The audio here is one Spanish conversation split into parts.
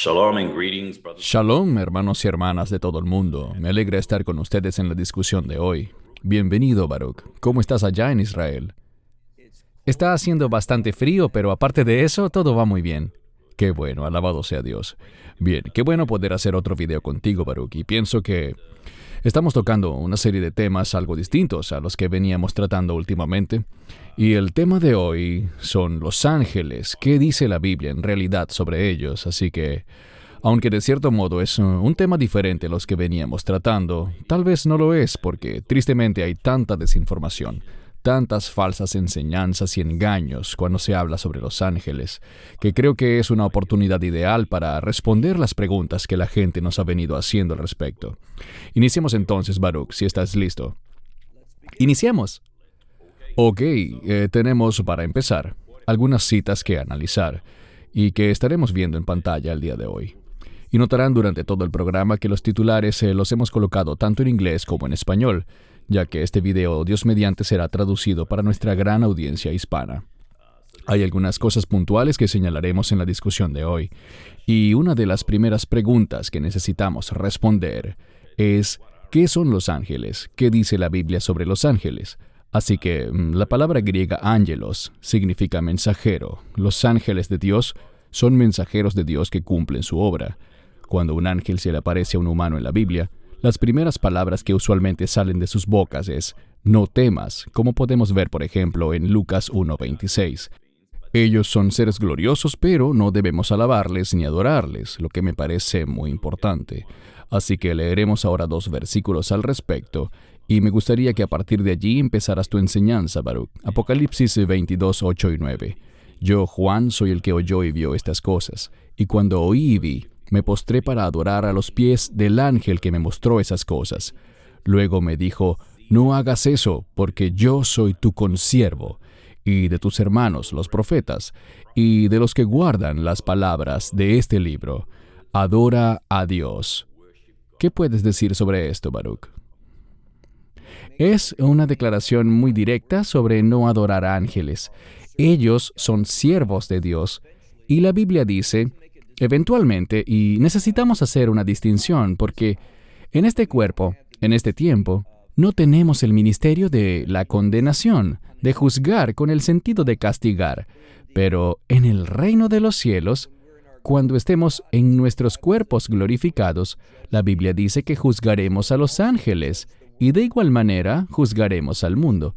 Shalom and greetings, brothers. Shalom, hermanos y hermanas de todo el mundo. Me alegra estar con ustedes en la discusión de hoy. Bienvenido, Baruch. ¿Cómo estás allá en Israel? Está haciendo bastante frío, pero aparte de eso, todo va muy bien. Qué bueno, alabado sea Dios. Bien, qué bueno poder hacer otro video contigo, Baruch, y pienso que estamos tocando una serie de temas algo distintos a los que veníamos tratando últimamente. Y el tema de hoy son los ángeles. ¿Qué dice la Biblia en realidad sobre ellos? Así que, aunque de cierto modo es un tema diferente a los que veníamos tratando, tal vez no lo es porque tristemente hay tanta desinformación, tantas falsas enseñanzas y engaños cuando se habla sobre los ángeles, que creo que es una oportunidad ideal para responder las preguntas que la gente nos ha venido haciendo al respecto. Iniciemos entonces, Baruch, si estás listo. Iniciamos. Ok, tenemos para empezar algunas citas que analizar y que estaremos viendo en pantalla el día de hoy. Y notarán durante todo el programa que los titulares los hemos colocado tanto en inglés como en español, ya que este video, Dios mediante, será traducido para nuestra gran audiencia hispana. Hay algunas cosas puntuales que señalaremos en la discusión de hoy, y una de las primeras preguntas que necesitamos responder es ¿qué son los ángeles? ¿Qué dice la Biblia sobre los ángeles? Así que la palabra griega ángelos significa mensajero. Los ángeles de Dios son mensajeros de Dios que cumplen su obra. Cuando un ángel se le aparece a un humano en la Biblia, las primeras palabras que usualmente salen de sus bocas es «no temas», como podemos ver por ejemplo en Lucas 1:26. Ellos son seres gloriosos, pero no debemos alabarles ni adorarles, lo que me parece muy importante. Así que leeremos ahora 2 versículos al respecto, y me gustaría que a partir de allí empezaras tu enseñanza, Baruch. Apocalipsis 22, 8 y 9. Yo, Juan, soy el que oyó y vio estas cosas, y cuando oí y vi, me postré para adorar a los pies del ángel que me mostró esas cosas. Luego me dijo, no hagas eso, porque yo soy tu consiervo, y de tus hermanos, los profetas, y de los que guardan las palabras de este libro. Adora a Dios. ¿Qué puedes decir sobre esto, Baruch? Es una declaración muy directa sobre no adorar a ángeles. Ellos son siervos de Dios, y la Biblia dice, eventualmente, y necesitamos hacer una distinción, porque en este cuerpo, en este tiempo, no tenemos el ministerio de la condenación, de juzgar con el sentido de castigar, pero en el reino de los cielos, cuando estemos en nuestros cuerpos glorificados, la Biblia dice que juzgaremos a los ángeles, y de igual manera juzgaremos al mundo.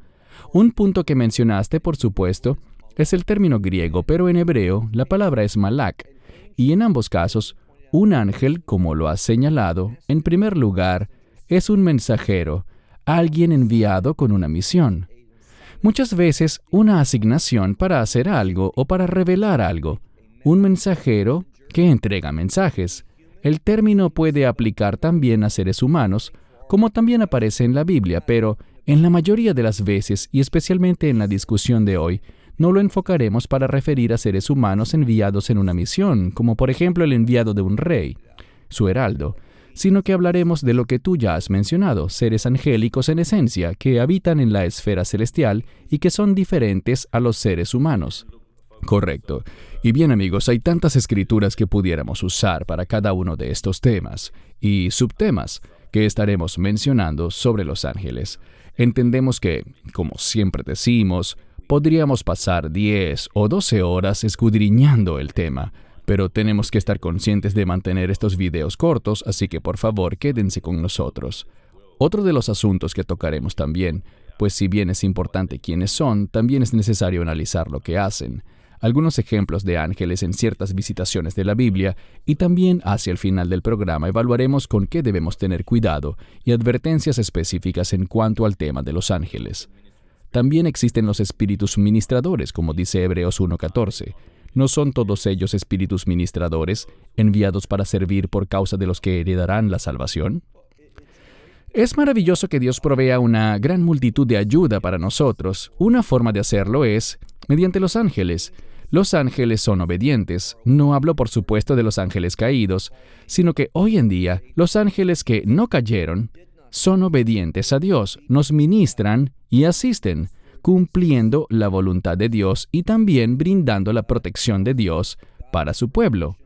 Un punto que mencionaste, por supuesto, es el término griego, pero en hebreo la palabra es malak, y en ambos casos, un ángel, como lo has señalado, en primer lugar, es un mensajero, alguien enviado con una misión. Muchas veces una asignación para hacer algo o para revelar algo. Un mensajero que entrega mensajes. El término puede aplicar también a seres humanos, como también aparece en la Biblia, pero en la mayoría de las veces, y especialmente en la discusión de hoy, no lo enfocaremos para referir a seres humanos enviados en una misión, como por ejemplo el enviado de un rey, su heraldo, sino que hablaremos de lo que tú ya has mencionado, seres angélicos en esencia, que habitan en la esfera celestial y que son diferentes a los seres humanos. Correcto. Y bien, amigos, hay tantas escrituras que pudiéramos usar para cada uno de estos temas y subtemas que estaremos mencionando sobre los ángeles. Entendemos que, como siempre decimos, podríamos pasar 10 o 12 horas escudriñando el tema, pero tenemos que estar conscientes de mantener estos videos cortos, así que por favor quédense con nosotros. Otro de los asuntos que tocaremos también, pues si bien es importante quiénes son, también es necesario analizar lo que hacen. Algunos ejemplos de ángeles en ciertas visitaciones de la Biblia, y también hacia el final del programa evaluaremos con qué debemos tener cuidado y advertencias específicas en cuanto al tema de los ángeles. También existen los espíritus ministradores, como dice Hebreos 1:14. ¿No son todos ellos espíritus ministradores, enviados para servir por causa de los que heredarán la salvación? Es maravilloso que Dios provea una gran multitud de ayuda para nosotros. Una forma de hacerlo es mediante los ángeles. Los ángeles son obedientes. No hablo, por supuesto, de los ángeles caídos, sino que hoy en día los ángeles que no cayeron son obedientes a Dios, nos ministran y asisten, cumpliendo la voluntad de Dios y también brindando la protección de Dios para su pueblo.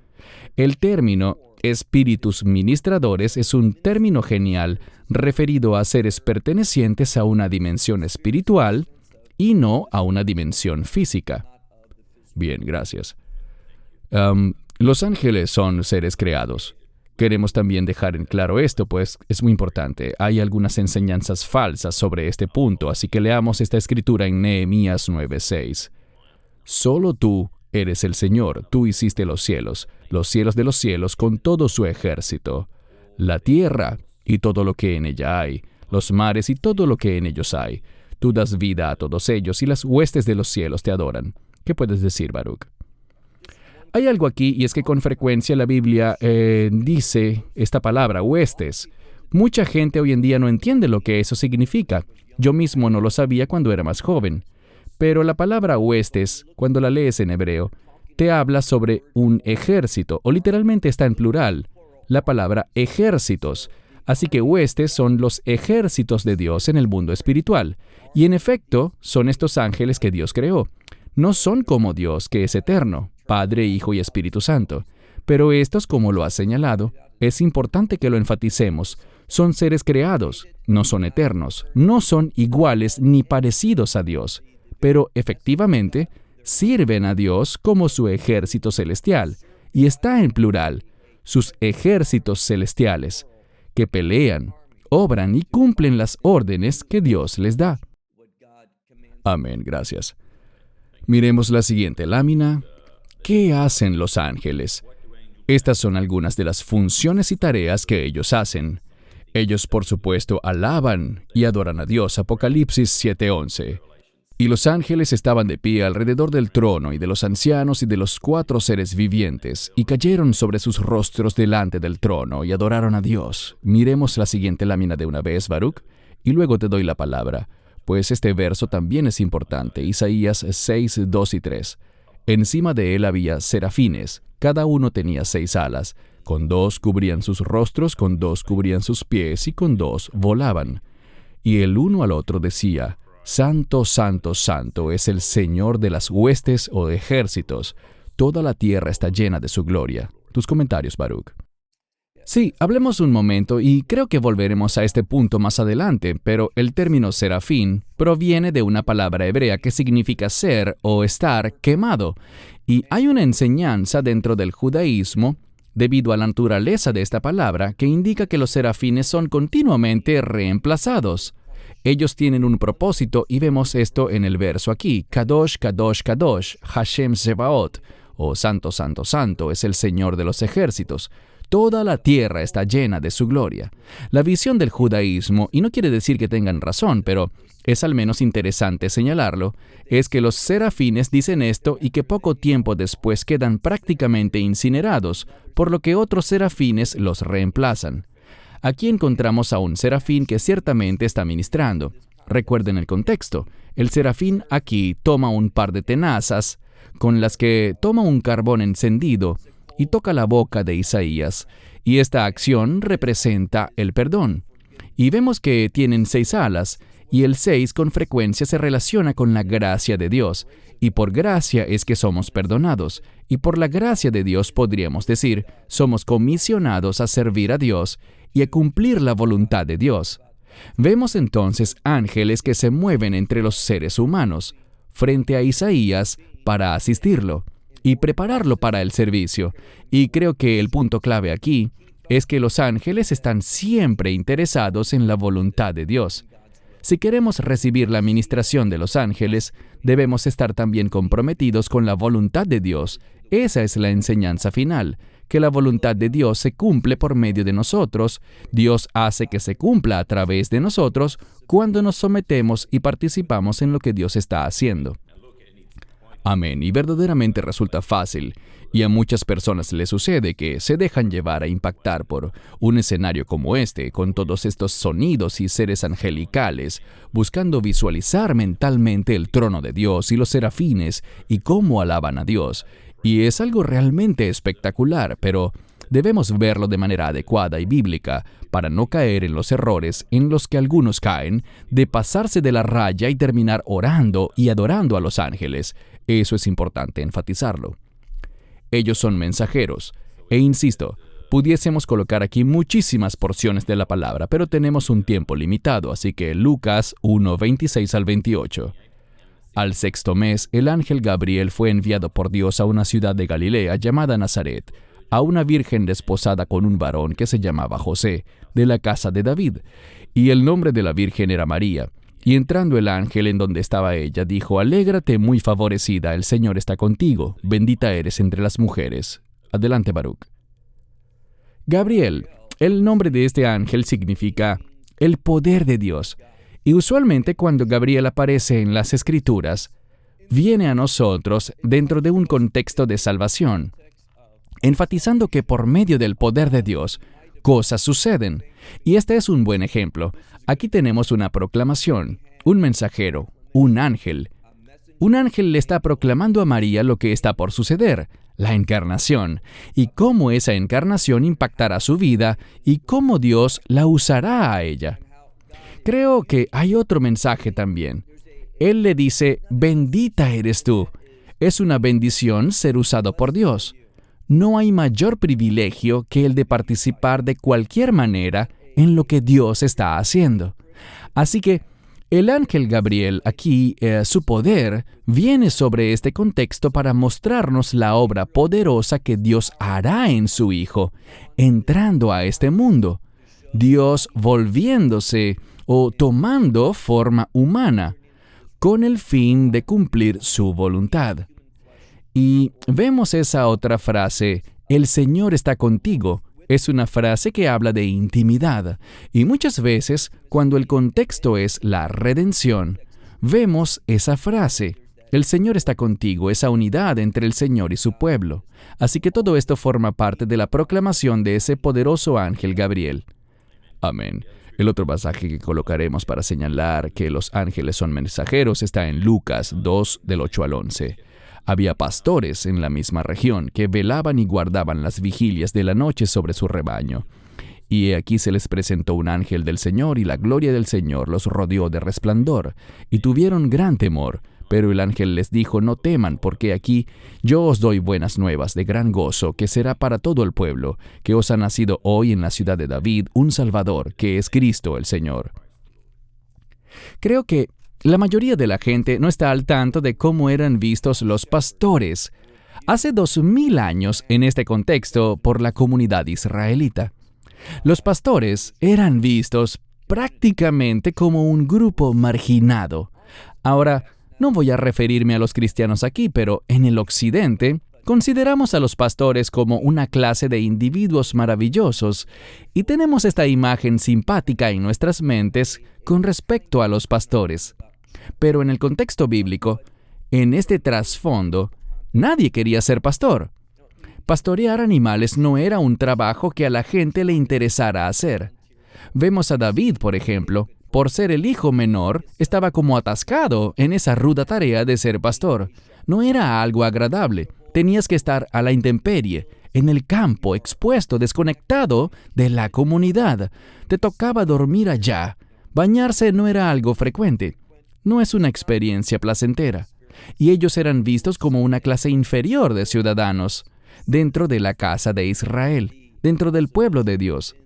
El término espíritus ministradores es un término genial referido a seres pertenecientes a una dimensión espiritual y no a una dimensión física. Bien, gracias. Los ángeles son seres creados. Queremos también dejar en claro esto, pues es muy importante. Hay algunas enseñanzas falsas sobre este punto, así que leamos esta escritura en Nehemías 9:6. Solo tú eres el Señor, tú hiciste los cielos de los cielos con todo su ejército, la tierra y todo lo que en ella hay, los mares y todo lo que en ellos hay. Tú das vida a todos ellos y las huestes de los cielos te adoran. ¿Qué puedes decir, Baruch? Hay algo aquí, y es que con frecuencia la Biblia dice esta palabra, huestes. Mucha gente hoy en día no entiende lo que eso significa. Yo mismo no lo sabía cuando era más joven. Pero la palabra huestes, cuando la lees en hebreo, te habla sobre un ejército, o literalmente está en plural, la palabra ejércitos. Así que huestes son los ejércitos de Dios en el mundo espiritual. Y en efecto, son estos ángeles que Dios creó. No son como Dios, que es eterno, Padre, Hijo y Espíritu Santo. Pero estos, como lo ha señalado, es importante que lo enfaticemos, son seres creados, no son eternos, no son iguales ni parecidos a Dios, pero efectivamente sirven a Dios como su ejército celestial, y está en plural, sus ejércitos celestiales, que pelean, obran y cumplen las órdenes que Dios les da. Amén, gracias. Miremos la siguiente lámina. ¿Qué hacen los ángeles? Estas son algunas de las funciones y tareas que ellos hacen. Ellos, por supuesto, alaban y adoran a Dios. Apocalipsis 7:11. Y los ángeles estaban de pie alrededor del trono y de los ancianos y de los 4 seres vivientes, y cayeron sobre sus rostros delante del trono y adoraron a Dios. Miremos la siguiente lámina de una vez, Baruch, y luego te doy la palabra, pues este verso también es importante. Isaías 6:2 y 3. Encima de él había serafines, cada uno tenía 6 alas, con 2 cubrían sus rostros, con 2 cubrían sus pies y con 2 volaban. Y el uno al otro decía, Santo, Santo, Santo es el Señor de las huestes o ejércitos, toda la tierra está llena de su gloria. Tus comentarios, Baruch. Sí, hablemos un momento y creo que volveremos a este punto más adelante, pero el término serafín proviene de una palabra hebrea que significa ser o estar quemado. Y hay una enseñanza dentro del judaísmo, debido a la naturaleza de esta palabra, que indica que los serafines son continuamente reemplazados. Ellos tienen un propósito y vemos esto en el verso aquí, Kadosh, Kadosh, Kadosh, Hashem Zebaot, o Santo, Santo, Santo es el Señor de los ejércitos. Toda la tierra está llena de su gloria. La visión del judaísmo, y no quiere decir que tengan razón, pero es al menos interesante señalarlo, es que los serafines dicen esto y que poco tiempo después quedan prácticamente incinerados, por lo que otros serafines los reemplazan. Aquí encontramos a un serafín que ciertamente está ministrando. Recuerden el contexto. El serafín aquí toma un par de tenazas, con las que toma un carbón encendido, y toca la boca de Isaías, y esta acción representa el perdón. Y vemos que tienen 6 alas, y el 6 con frecuencia se relaciona con la gracia de Dios, y por gracia es que somos perdonados, y por la gracia de Dios podríamos decir, somos comisionados a servir a Dios y a cumplir la voluntad de Dios. Vemos entonces ángeles que se mueven entre los seres humanos, frente a Isaías para asistirlo y prepararlo para el servicio. Y creo que el punto clave aquí es que los ángeles están siempre interesados en la voluntad de Dios. Si queremos recibir la ministración de los ángeles, debemos estar también comprometidos con la voluntad de Dios. Esa es la enseñanza final, que la voluntad de Dios se cumple por medio de nosotros. Dios hace que se cumpla a través de nosotros cuando nos sometemos y participamos en lo que Dios está haciendo. Amén. Y verdaderamente resulta fácil, y a muchas personas les sucede que se dejan llevar a impactar por un escenario como este, con todos estos sonidos y seres angelicales, buscando visualizar mentalmente el trono de Dios y los serafines y cómo alaban a Dios. Y es algo realmente espectacular, pero debemos verlo de manera adecuada y bíblica para no caer en los errores en los que algunos caen de pasarse de la raya y terminar orando y adorando a los ángeles. Eso es importante enfatizarlo. Ellos son mensajeros, E insisto, pudiésemos colocar aquí muchísimas porciones de la palabra, pero tenemos un tiempo limitado, así que Lucas 1, 26 al 28. Al sexto mes, el ángel Gabriel fue enviado por Dios a una ciudad de Galilea llamada Nazaret, a una virgen desposada con un varón que se llamaba José, de la casa de David, y el nombre de la virgen era María. Y entrando el ángel en donde estaba ella, dijo: Alégrate, muy favorecida, el Señor está contigo, bendita eres entre las mujeres. Adelante, Baruch. Gabriel, el nombre de este ángel significa el poder de Dios. Y usualmente cuando Gabriel aparece en las Escrituras, viene a nosotros dentro de un contexto de salvación, enfatizando que por medio del poder de Dios, cosas suceden. Y este es un buen ejemplo. Aquí tenemos una proclamación, un mensajero, un ángel. Un ángel le está proclamando a María lo que está por suceder, la encarnación, y cómo esa encarnación impactará su vida y cómo Dios la usará a ella. Creo que hay otro mensaje también. Él le dice: bendita eres tú. Es una bendición ser usado por Dios. No hay mayor privilegio que el de participar de cualquier manera en lo que Dios está haciendo. Así que el ángel Gabriel aquí, su poder, viene sobre este contexto para mostrarnos la obra poderosa que Dios hará en su Hijo, entrando a este mundo. Dios volviéndose o tomando forma humana, con el fin de cumplir su voluntad. Y vemos esa otra frase, el Señor está contigo. Es una frase que habla de intimidad. Y muchas veces, cuando el contexto es la redención, vemos esa frase, el Señor está contigo, esa unidad entre el Señor y su pueblo. Así que todo esto forma parte de la proclamación de ese poderoso ángel Gabriel. Amén. El otro pasaje que colocaremos para señalar que los ángeles son mensajeros está en Lucas 2, del 8 al 11. Había pastores en la misma región que velaban y guardaban las vigilias de la noche sobre su rebaño. Y aquí se les presentó un ángel del Señor, y la gloria del Señor los rodeó de resplandor, y tuvieron gran temor. Pero el ángel les dijo: no teman, porque aquí yo os doy buenas nuevas de gran gozo, que será para todo el pueblo, que os ha nacido hoy en la ciudad de David un Salvador, que es Cristo el Señor. Creo que la mayoría de la gente no está al tanto de cómo eran vistos los pastores hace 2000 años en este contexto por la comunidad israelita. Los pastores eran vistos prácticamente como un grupo marginado. Ahora, no voy a referirme a los cristianos aquí, pero en el occidente consideramos a los pastores como una clase de individuos maravillosos y tenemos esta imagen simpática en nuestras mentes con respecto a los pastores. Pero en el contexto bíblico, en este trasfondo, nadie quería ser pastor. Pastorear animales no era un trabajo que a la gente le interesara hacer. Vemos a David, por ejemplo. Por ser el hijo menor, estaba como atascado en esa ruda tarea de ser pastor. No era algo agradable. Tenías que estar a la intemperie, en el campo, expuesto, desconectado de la comunidad. Te tocaba dormir allá. Bañarse no era algo frecuente. No es una experiencia placentera. Y ellos eran vistos como una clase inferior de ciudadanos, dentro de la casa de Israel, dentro del pueblo de Dios.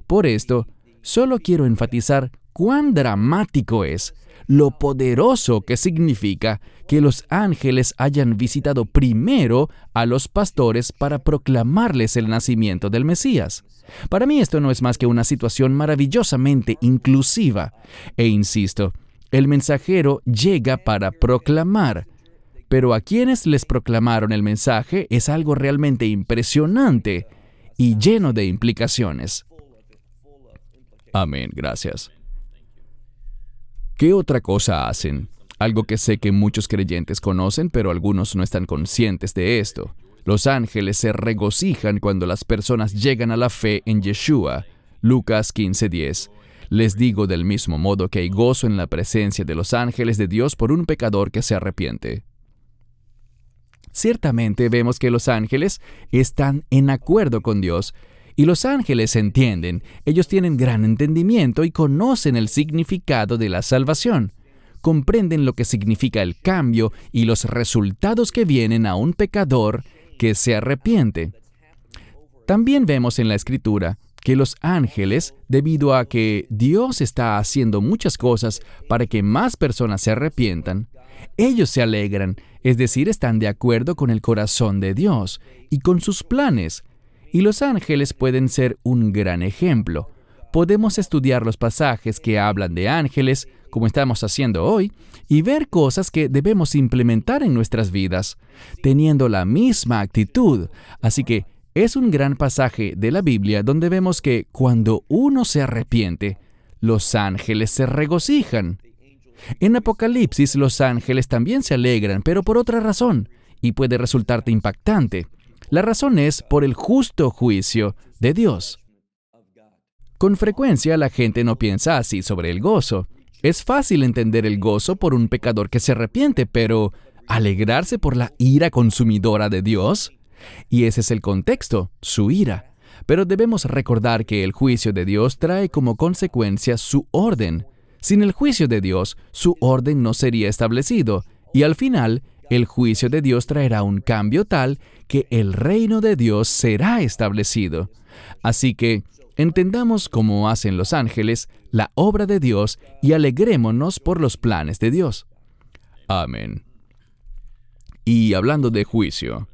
Por esto, solo quiero enfatizar cuán dramático es, lo poderoso que significa que los ángeles hayan visitado primero a los pastores para proclamarles el nacimiento del Mesías. Para mí esto no es más que una situación maravillosamente inclusiva. E insisto, el mensajero llega para proclamar, pero a quienes les proclamaron el mensaje es algo realmente impresionante y lleno de implicaciones. Amén, gracias. ¿Qué otra cosa hacen? Algo que sé que muchos creyentes conocen, pero algunos no están conscientes de esto. Los ángeles se regocijan cuando las personas llegan a la fe en Yeshua. Lucas 15:10. Les digo del mismo modo que hay gozo en la presencia de los ángeles de Dios por un pecador que se arrepiente. Ciertamente vemos que los ángeles están en acuerdo con Dios, y los ángeles entienden, ellos tienen gran entendimiento y conocen el significado de la salvación. Comprenden lo que significa el cambio y los resultados que vienen a un pecador que se arrepiente. También vemos en la Escritura que los ángeles, debido a que Dios está haciendo muchas cosas para que más personas se arrepientan, ellos se alegran, es decir, están de acuerdo con el corazón de Dios y con sus planes. Y los ángeles pueden ser un gran ejemplo. Podemos estudiar los pasajes que hablan de ángeles, como estamos haciendo hoy, y ver cosas que debemos implementar en nuestras vidas, teniendo la misma actitud. Así que es un gran pasaje de la Biblia donde vemos que cuando uno se arrepiente, los ángeles se regocijan. En Apocalipsis los ángeles también se alegran, pero por otra razón, y puede resultarte impactante. La razón es por el justo juicio de Dios. Con frecuencia la gente no piensa así sobre el gozo. Es fácil entender el gozo por un pecador que se arrepiente, pero ¿alegrarse por la ira consumidora de Dios? Y ese es el contexto, su ira. Pero debemos recordar que el juicio de Dios trae como consecuencia su orden. Sin el juicio de Dios, su orden no sería establecido, y al final, el juicio de Dios traerá un cambio tal que el reino de Dios será establecido. Así que, entendamos como hacen los ángeles la obra de Dios y alegrémonos por los planes de Dios. Amén. Y hablando de juicio,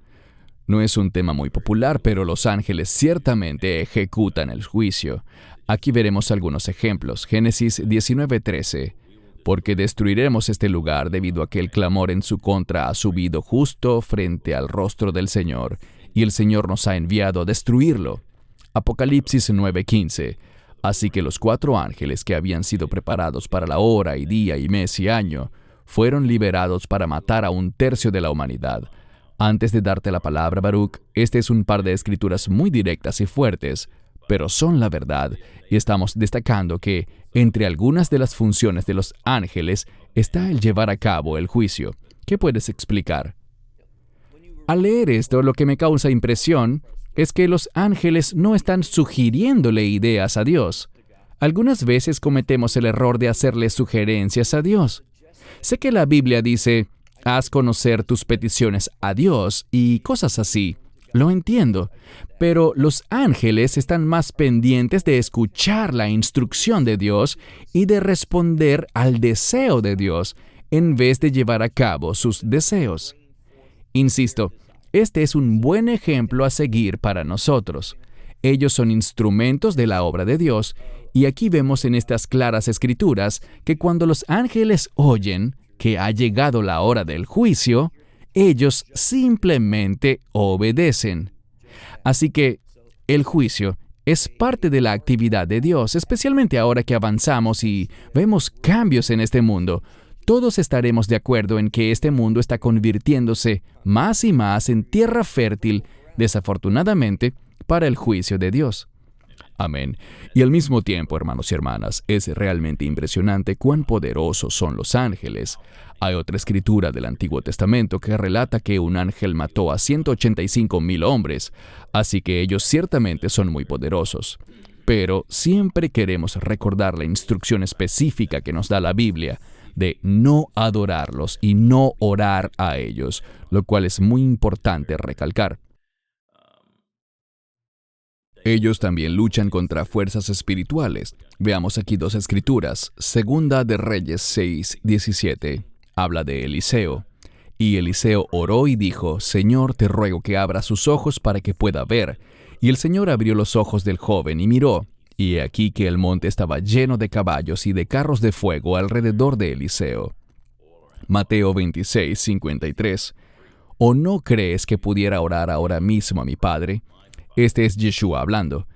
no es un tema muy popular, pero los ángeles ciertamente ejecutan el juicio. Aquí veremos algunos ejemplos. Génesis 19:13. Porque destruiremos este lugar debido a que el clamor en su contra ha subido justo frente al rostro del Señor, y el Señor nos ha enviado a destruirlo. Apocalipsis 9:15. Así que los 4 ángeles que habían sido preparados para la hora y día y mes y año, fueron liberados para matar a 1/3 de la humanidad. Antes de darte la palabra, Baruch, este es un par de escrituras muy directas y fuertes, pero son la verdad, y estamos destacando que entre algunas de las funciones de los ángeles está el llevar a cabo el juicio. ¿Qué puedes explicar? Al leer esto, lo que me causa impresión es que los ángeles no están sugiriéndole ideas a Dios. Algunas veces cometemos el error de hacerle sugerencias a Dios. Sé que la Biblia dice, haz conocer tus peticiones a Dios y cosas así. Lo entiendo, pero los ángeles están más pendientes de escuchar la instrucción de Dios y de responder al deseo de Dios, en vez de llevar a cabo sus deseos. Insisto, este es un buen ejemplo a seguir para nosotros. Ellos son instrumentos de la obra de Dios, y aquí vemos en estas claras escrituras que cuando los ángeles oyen que ha llegado la hora del juicio, ellos simplemente obedecen. Así que el juicio es parte de la actividad de Dios, especialmente ahora que avanzamos y vemos cambios en este mundo. Todos estaremos de acuerdo en que este mundo está convirtiéndose más y más en tierra fértil, desafortunadamente, para el juicio de Dios. Amén. Y al mismo tiempo, hermanos y hermanas, es realmente impresionante cuán poderosos son los ángeles. Hay otra escritura del Antiguo Testamento que relata que un ángel mató a 185,000 hombres, así que ellos ciertamente son muy poderosos. Pero siempre queremos recordar la instrucción específica que nos da la Biblia de no adorarlos y no orar a ellos, lo cual es muy importante recalcar. Ellos también luchan contra fuerzas espirituales. Veamos aquí 2 escrituras. Segunda de Reyes 6:17. Habla de Eliseo. Y Eliseo oró y dijo, Señor, te ruego que abra sus ojos para que pueda ver. Y el Señor abrió los ojos del joven y miró. Y he aquí que el monte estaba lleno de caballos y de carros de fuego alrededor de Eliseo. Mateo 26:53. ¿O no crees que pudiera orar ahora mismo a mi Padre? Este es Yeshua hablando.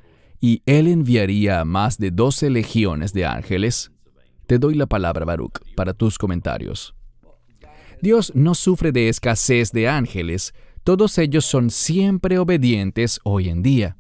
¿Y él enviaría a más de 12 legiones de ángeles? Te doy la palabra, Baruch, para tus comentarios. Dios no sufre de escasez de ángeles. Todos ellos son siempre obedientes hoy en día.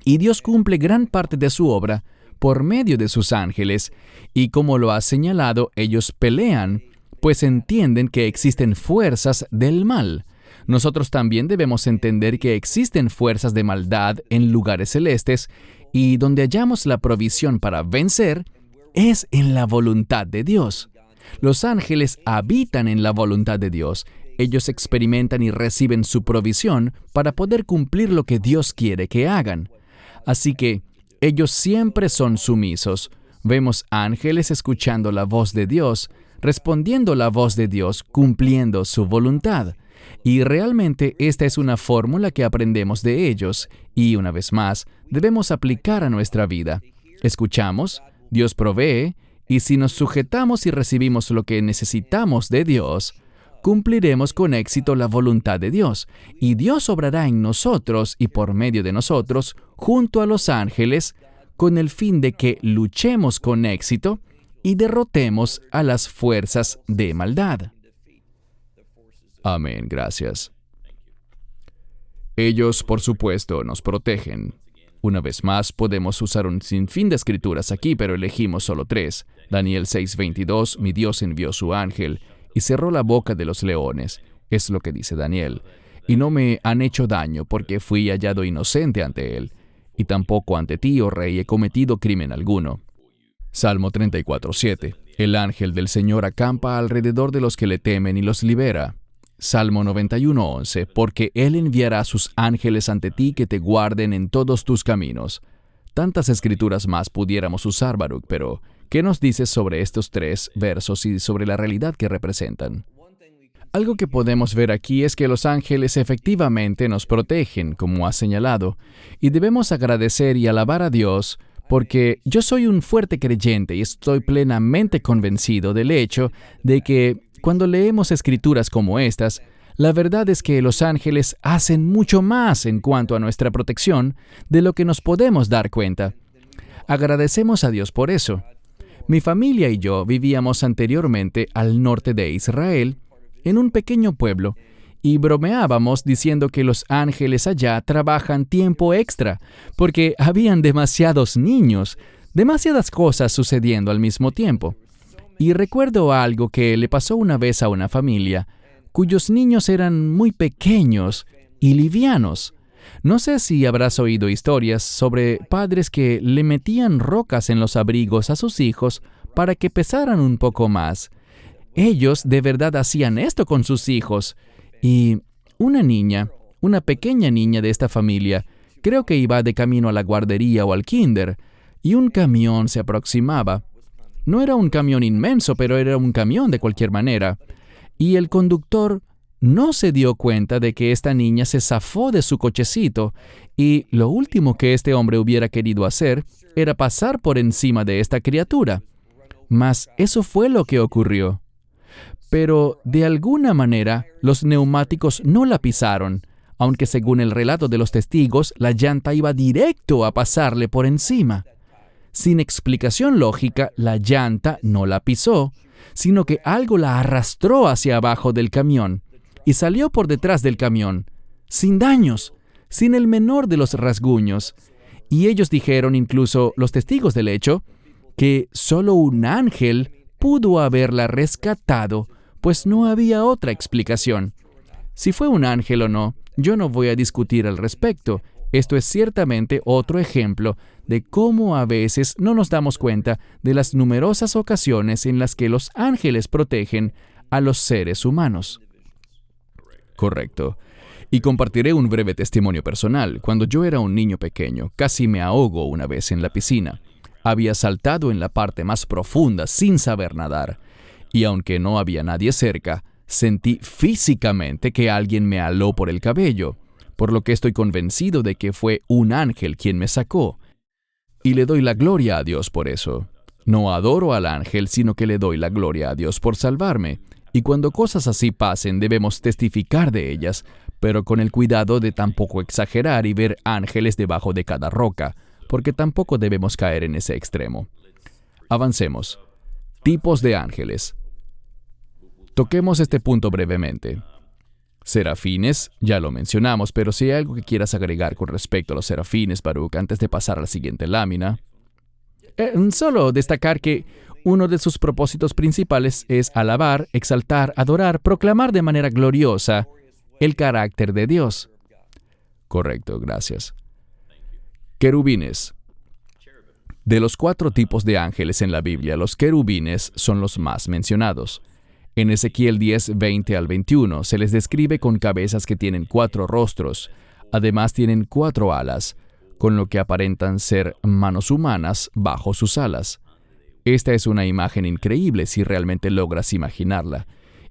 Y Dios cumple gran parte de su obra por medio de sus ángeles, y como lo ha señalado, ellos pelean, pues entienden que existen fuerzas del mal. Nosotros también debemos entender que existen fuerzas de maldad en lugares celestes, y donde hallamos la provisión para vencer es en la voluntad de Dios. Los ángeles habitan en la voluntad de Dios. Ellos experimentan y reciben su provisión para poder cumplir lo que Dios quiere que hagan. Así que ellos siempre son sumisos. Vemos ángeles escuchando la voz de Dios, respondiendo la voz de Dios, cumpliendo su voluntad. Y realmente esta es una fórmula que aprendemos de ellos y, una vez más, debemos aplicar a nuestra vida. Escuchamos, Dios provee, y si nos sujetamos y recibimos lo que necesitamos de Dios, cumpliremos con éxito la voluntad de Dios, y Dios obrará en nosotros y por medio de nosotros, junto a los ángeles, con el fin de que luchemos con éxito y derrotemos a las fuerzas de maldad. Amén, gracias. Ellos, por supuesto, nos protegen. Una vez más, podemos usar un sinfín de escrituras aquí, pero elegimos solo 3. Daniel 6:22, mi Dios envió su ángel y cerró la boca de los leones. Es lo que dice Daniel. Y no me han hecho daño porque fui hallado inocente ante él. Y tampoco ante ti, oh rey, he cometido crimen alguno. Salmo 34:7. El ángel del Señor acampa alrededor de los que le temen y los libera. Salmo 91:11, porque Él enviará a sus ángeles ante ti que te guarden en todos tus caminos. Tantas escrituras más pudiéramos usar, Baruch, pero ¿qué nos dices sobre estos 3 versos y sobre la realidad que representan? Algo que podemos ver aquí es que los ángeles efectivamente nos protegen, como has señalado, y debemos agradecer y alabar a Dios, porque yo soy un fuerte creyente y estoy plenamente convencido del hecho de que cuando leemos escrituras como estas, la verdad es que los ángeles hacen mucho más en cuanto a nuestra protección de lo que nos podemos dar cuenta. Agradecemos a Dios por eso. Mi familia y yo vivíamos anteriormente al norte de Israel, en un pequeño pueblo, y bromeábamos diciendo que los ángeles allá trabajan tiempo extra, porque habían demasiados niños, demasiadas cosas sucediendo al mismo tiempo. Y recuerdo algo que le pasó una vez a una familia, cuyos niños eran muy pequeños y livianos. No sé si habrás oído historias sobre padres que le metían rocas en los abrigos a sus hijos para que pesaran un poco más. Ellos de verdad hacían esto con sus hijos. Y una pequeña niña de esta familia, creo que iba de camino a la guardería o al kinder, y un camión se aproximaba. No era un camión inmenso, pero era un camión de cualquier manera. Y el conductor no se dio cuenta de que esta niña se zafó de su cochecito, y lo último que este hombre hubiera querido hacer era pasar por encima de esta criatura. Mas eso fue lo que ocurrió. Pero, de alguna manera, los neumáticos no la pisaron, aunque según el relato de los testigos, la llanta iba directo a pasarle por encima. Sin explicación lógica, la llanta no la pisó, sino que algo la arrastró hacia abajo del camión y salió por detrás del camión, sin daños, sin el menor de los rasguños. Y ellos dijeron, incluso los testigos del hecho, que solo un ángel pudo haberla rescatado, pues no había otra explicación. Si fue un ángel o no, yo no voy a discutir al respecto. Esto es ciertamente otro ejemplo de cómo a veces no nos damos cuenta de las numerosas ocasiones en las que los ángeles protegen a los seres humanos. Correcto. Y compartiré un breve testimonio personal. Cuando yo era un niño pequeño, casi me ahogo una vez en la piscina. Había saltado en la parte más profunda sin saber nadar. Y aunque no había nadie cerca, sentí físicamente que alguien me aló por el cabello, por lo que estoy convencido de que fue un ángel quien me sacó. Y le doy la gloria a Dios por eso. No adoro al ángel, sino que le doy la gloria a Dios por salvarme. Y cuando cosas así pasen, debemos testificar de ellas, pero con el cuidado de tampoco exagerar y ver ángeles debajo de cada roca, porque tampoco debemos caer en ese extremo. Avancemos. Tipos de ángeles. Toquemos este punto brevemente. Serafines, ya lo mencionamos, pero si hay algo que quieras agregar con respecto a los serafines, Baruch, antes de pasar a la siguiente lámina. Solo destacar que uno de sus propósitos principales es alabar, exaltar, adorar, proclamar de manera gloriosa el carácter de Dios. Correcto, gracias. Querubines. De los 4 tipos de ángeles en la Biblia, los querubines son los más mencionados. En Ezequiel 10, 20 al 21, se les describe con cabezas que tienen 4 rostros. Además tienen 4 alas, con lo que aparentan ser manos humanas bajo sus alas. Esta es una imagen increíble si realmente logras imaginarla.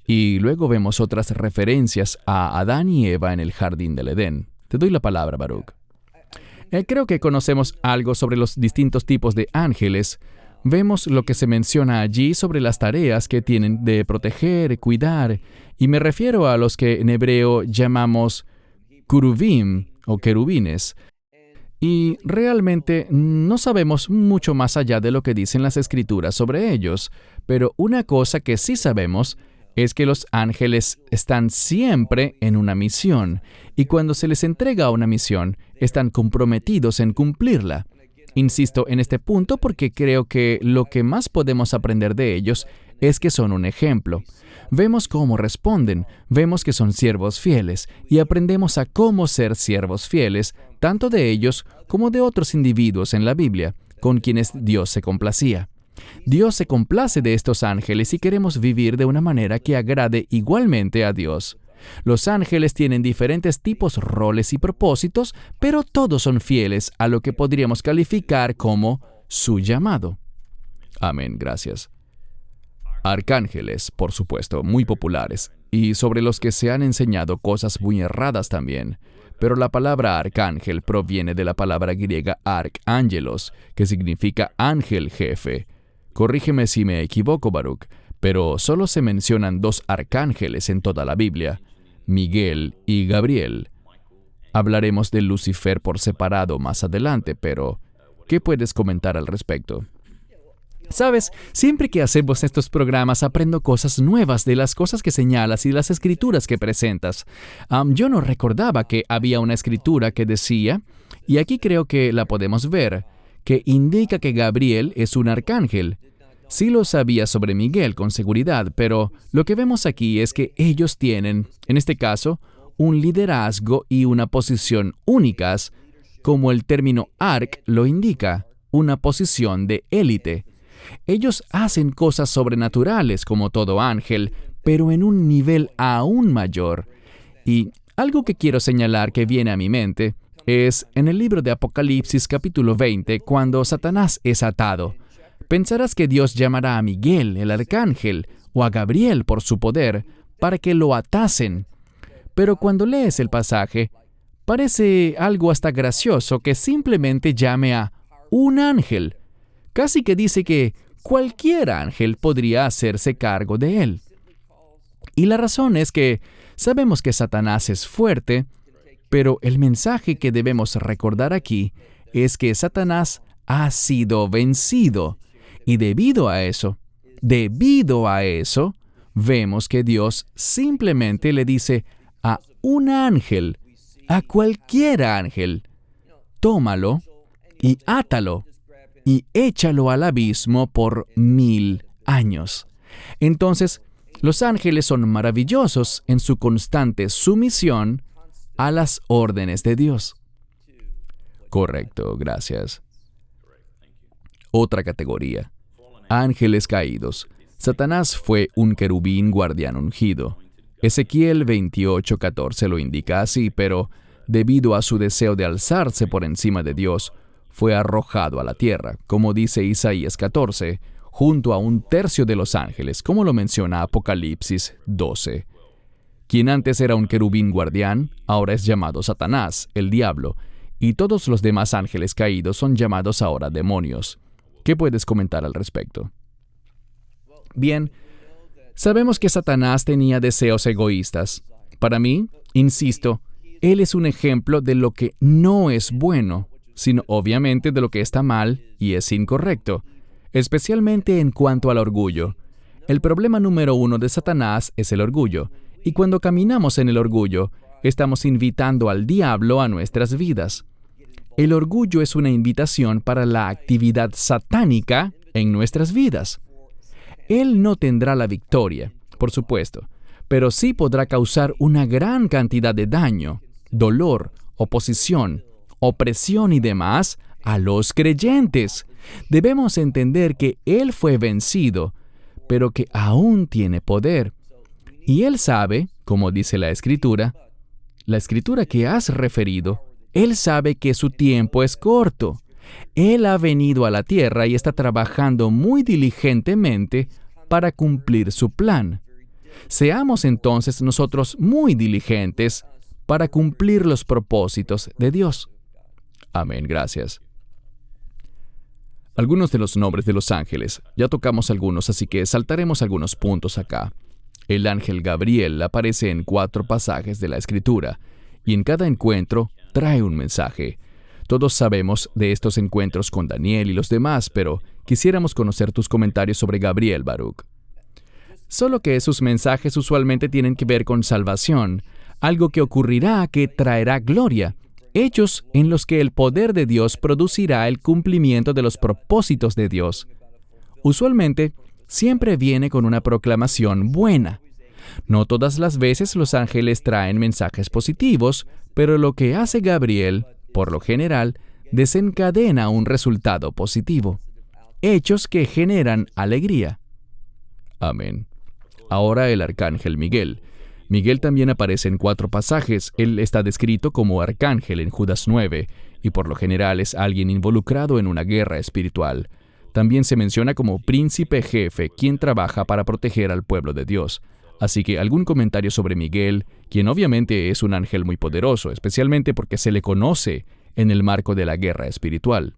Y luego vemos otras referencias a Adán y Eva en el jardín del Edén. Te doy la palabra, Baruch. Creo que conocemos algo sobre los distintos tipos de ángeles. Vemos lo que se menciona allí sobre las tareas que tienen de proteger, cuidar, y me refiero a los que en hebreo llamamos querubim o querubines. Y realmente no sabemos mucho más allá de lo que dicen las Escrituras sobre ellos, pero una cosa que sí sabemos es que los ángeles están siempre en una misión, y cuando se les entrega una misión, están comprometidos en cumplirla. Insisto en este punto porque creo que lo que más podemos aprender de ellos es que son un ejemplo. Vemos cómo responden, vemos que son siervos fieles, y aprendemos a cómo ser siervos fieles, tanto de ellos como de otros individuos en la Biblia, con quienes Dios se complacía. Dios se complace de estos ángeles y queremos vivir de una manera que agrade igualmente a Dios. Los ángeles tienen diferentes tipos, roles y propósitos, pero todos son fieles a lo que podríamos calificar como su llamado. Amén, gracias. Arcángeles, por supuesto, muy populares, y sobre los que se han enseñado cosas muy erradas también. Pero la palabra arcángel proviene de la palabra griega arcángelos, que significa ángel jefe. Corrígeme si me equivoco, Baruch, pero solo se mencionan 2 arcángeles en toda la Biblia, Miguel y Gabriel. Hablaremos de Lucifer por separado más adelante, pero ¿qué puedes comentar al respecto? Sabes, siempre que hacemos estos programas aprendo cosas nuevas de las cosas que señalas y las escrituras que presentas. Yo no recordaba que había una escritura que decía, y aquí creo que la podemos ver, que indica que Gabriel es un arcángel. Sí lo sabía sobre Miguel con seguridad, pero lo que vemos aquí es que ellos tienen, en este caso, un liderazgo y una posición únicas, como el término arc lo indica, una posición de élite. Ellos hacen cosas sobrenaturales como todo ángel, pero en un nivel aún mayor. Y algo que quiero señalar que viene a mi mente es en el libro de Apocalipsis capítulo 20, cuando Satanás es atado. Pensarás que Dios llamará a Miguel, el arcángel, o a Gabriel por su poder, para que lo atasen. Pero cuando lees el pasaje, parece algo hasta gracioso que simplemente llame a un ángel. Casi que dice que cualquier ángel podría hacerse cargo de él. Y la razón es que sabemos que Satanás es fuerte, pero el mensaje que debemos recordar aquí es que Satanás ha sido vencido. Y debido a eso, vemos que Dios simplemente le dice a un ángel, a cualquier ángel, tómalo y átalo y échalo al abismo por 1000 años. Entonces, los ángeles son maravillosos en su constante sumisión a las órdenes de Dios. Correcto, gracias. Otra categoría. Ángeles caídos. Satanás fue un querubín guardián ungido. Ezequiel 28:14 lo indica así, pero debido a su deseo de alzarse por encima de Dios, fue arrojado a la tierra, como dice Isaías 14, junto a 1/3 de los ángeles, como lo menciona Apocalipsis 12. Quien antes era un querubín guardián, ahora es llamado Satanás, el diablo, y todos los demás ángeles caídos son llamados ahora demonios. ¿Qué puedes comentar al respecto? Bien, sabemos que Satanás tenía deseos egoístas. Para mí, insisto, él es un ejemplo de lo que no es bueno, sino obviamente de lo que está mal y es incorrecto, especialmente en cuanto al orgullo. El problema número 1 de Satanás es el orgullo, y cuando caminamos en el orgullo, estamos invitando al diablo a nuestras vidas. El orgullo es una invitación para la actividad satánica en nuestras vidas. Él no tendrá la victoria, por supuesto, pero sí podrá causar una gran cantidad de daño, dolor, oposición, opresión y demás a los creyentes. Debemos entender que Él fue vencido, pero que aún tiene poder. Y Él sabe, como dice la Escritura que has referido, Él sabe que su tiempo es corto. Él ha venido a la tierra y está trabajando muy diligentemente para cumplir su plan. Seamos entonces nosotros muy diligentes para cumplir los propósitos de Dios. Amén, gracias. Algunos de los nombres de los ángeles. Ya tocamos algunos, así que saltaremos algunos puntos acá. El ángel Gabriel aparece en 4 pasajes de la Escritura, y en cada encuentro trae un mensaje. Todos sabemos de estos encuentros con Daniel y los demás, pero quisiéramos conocer tus comentarios sobre Gabriel, Baruch. Solo que sus mensajes usualmente tienen que ver con salvación, algo que ocurrirá que traerá gloria, hechos en los que el poder de Dios producirá el cumplimiento de los propósitos de Dios. Usualmente, siempre viene con una proclamación buena. No todas las veces los ángeles traen mensajes positivos, pero lo que hace Gabriel, por lo general, desencadena un resultado positivo. Hechos que generan alegría. Amén. Ahora el arcángel Miguel. Miguel también aparece en 4 pasajes. Él está descrito como arcángel en Judas 9, y por lo general es alguien involucrado en una guerra espiritual. También se menciona como príncipe jefe, quien trabaja para proteger al pueblo de Dios. Así que algún comentario sobre Miguel, quien obviamente es un ángel muy poderoso, especialmente porque se le conoce en el marco de la guerra espiritual.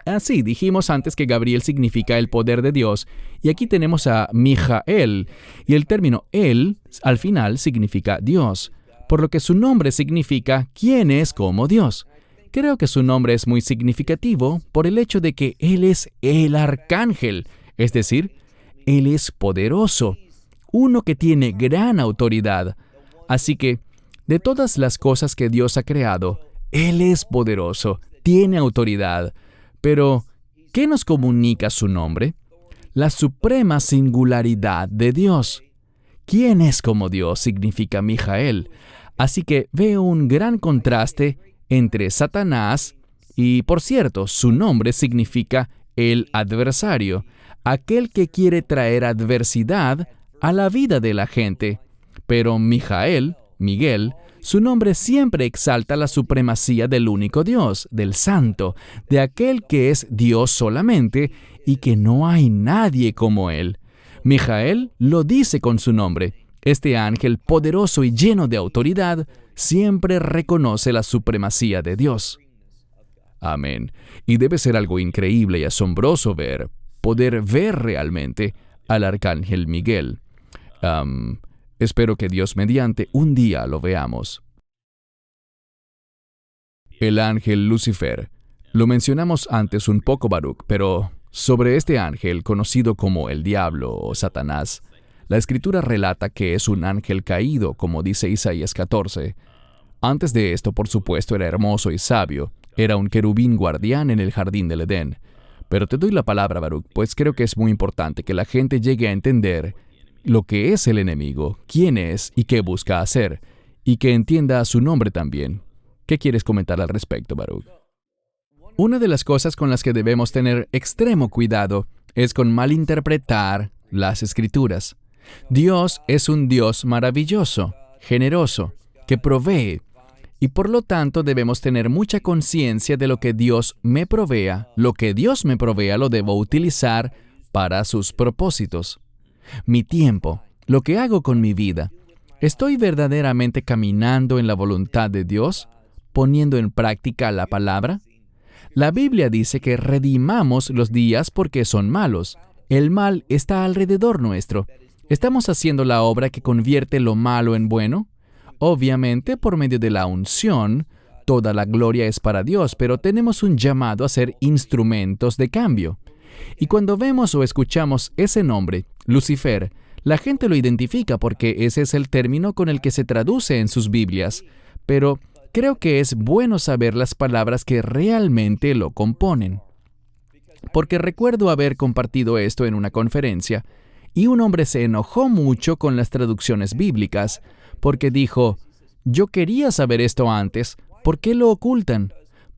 Así, dijimos antes que Gabriel significa el poder de Dios, y aquí tenemos a Mijael, y el término él al final significa Dios, por lo que su nombre significa ¿quién es como Dios? Creo que su nombre es muy significativo por el hecho de que Él es el arcángel, es decir, Él es poderoso, uno que tiene gran autoridad. Así que, de todas las cosas que Dios ha creado, Él es poderoso, tiene autoridad. Pero, ¿qué nos comunica su nombre? La suprema singularidad de Dios. ¿Quién es como Dios? Significa Mijael. Así que veo un gran contraste entre Satanás y, por cierto, su nombre significa el adversario, aquel que quiere traer adversidad a la vida de la gente. Pero Mijael, Miguel, su nombre siempre exalta la supremacía del único Dios, del Santo, de aquel que es Dios solamente y que no hay nadie como Él. Mijael lo dice con su nombre. Este ángel poderoso y lleno de autoridad siempre reconoce la supremacía de Dios. Amén. Y debe ser algo increíble y asombroso poder ver realmente al arcángel Miguel. Espero que Dios mediante un día lo veamos. El ángel Lucifer. Lo mencionamos antes un poco, Baruch, pero sobre este ángel, conocido como el diablo o Satanás, la Escritura relata que es un ángel caído, como dice Isaías 14. Antes de esto, por supuesto, era hermoso y sabio. Era un querubín guardián en el jardín del Edén. Pero te doy la palabra, Baruch, pues creo que es muy importante que la gente llegue a entender lo que es el enemigo, quién es y qué busca hacer, y que entienda su nombre también. ¿Qué quieres comentar al respecto, Baruch? Una de las cosas con las que debemos tener extremo cuidado es con malinterpretar las Escrituras. Dios es un Dios maravilloso, generoso, que provee, y por lo tanto debemos tener mucha conciencia de lo que Dios me provea. Lo que Dios me provea lo debo utilizar para sus propósitos. Mi tiempo, lo que hago con mi vida, ¿estoy verdaderamente caminando en la voluntad de Dios, poniendo en práctica la palabra? La Biblia dice que redimamos los días porque son malos. El mal está alrededor nuestro. ¿Estamos haciendo la obra que convierte lo malo en bueno? Obviamente, por medio de la unción, toda la gloria es para Dios, pero tenemos un llamado a ser instrumentos de cambio. Y cuando vemos o escuchamos ese nombre, Lucifer, la gente lo identifica porque ese es el término con el que se traduce en sus Biblias. Pero creo que es bueno saber las palabras que realmente lo componen. Porque recuerdo haber compartido esto en una conferencia, y un hombre se enojó mucho con las traducciones bíblicas, porque dijo, yo quería saber esto antes, ¿por qué lo ocultan?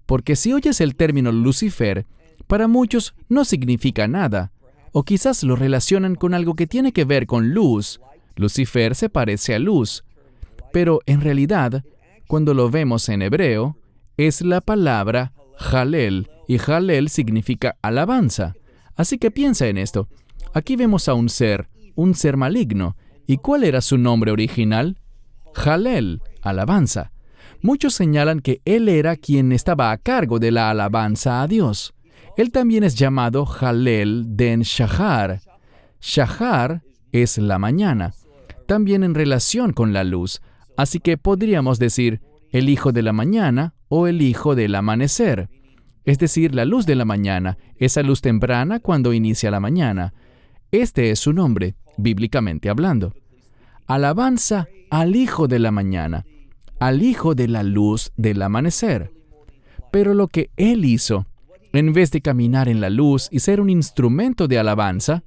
Porque si oyes el término Lucifer, para muchos no significa nada. O quizás lo relacionan con algo que tiene que ver con luz. Lucifer se parece a luz. Pero en realidad, cuando lo vemos en hebreo, es la palabra Jalel, y Jalel significa alabanza. Así que piensa en esto. Aquí vemos a un ser maligno. ¿Y cuál era su nombre original? Jalel, alabanza. Muchos señalan que él era quien estaba a cargo de la alabanza a Dios. Él también es llamado Jalel den Shahar. Shahar es la mañana, también en relación con la luz. Así que podríamos decir el hijo de la mañana o el hijo del amanecer. Es decir, la luz de la mañana, esa luz temprana cuando inicia la mañana. Este es su nombre, bíblicamente hablando. Alabanza al hijo de la mañana, al hijo de la luz del amanecer. Pero lo que él hizo, en vez de caminar en la luz y ser un instrumento de alabanza,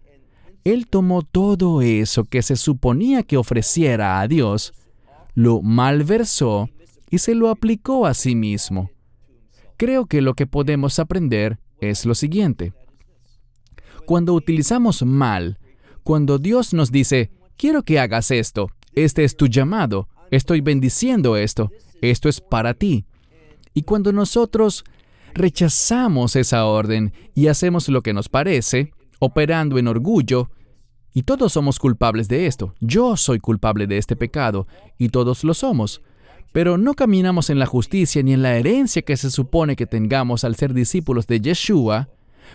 él tomó todo eso que se suponía que ofreciera a Dios, lo malversó y se lo aplicó a sí mismo. Creo que lo que podemos aprender es lo siguiente. Cuando utilizamos mal, cuando Dios nos dice, quiero que hagas esto, este es tu llamado, estoy bendiciendo esto es para ti. Y cuando nosotros rechazamos esa orden y hacemos lo que nos parece, operando en orgullo, y todos somos culpables de esto. Yo soy culpable de este pecado, y todos lo somos. Pero no caminamos en la justicia ni en la herencia que se supone que tengamos al ser discípulos de Yeshua,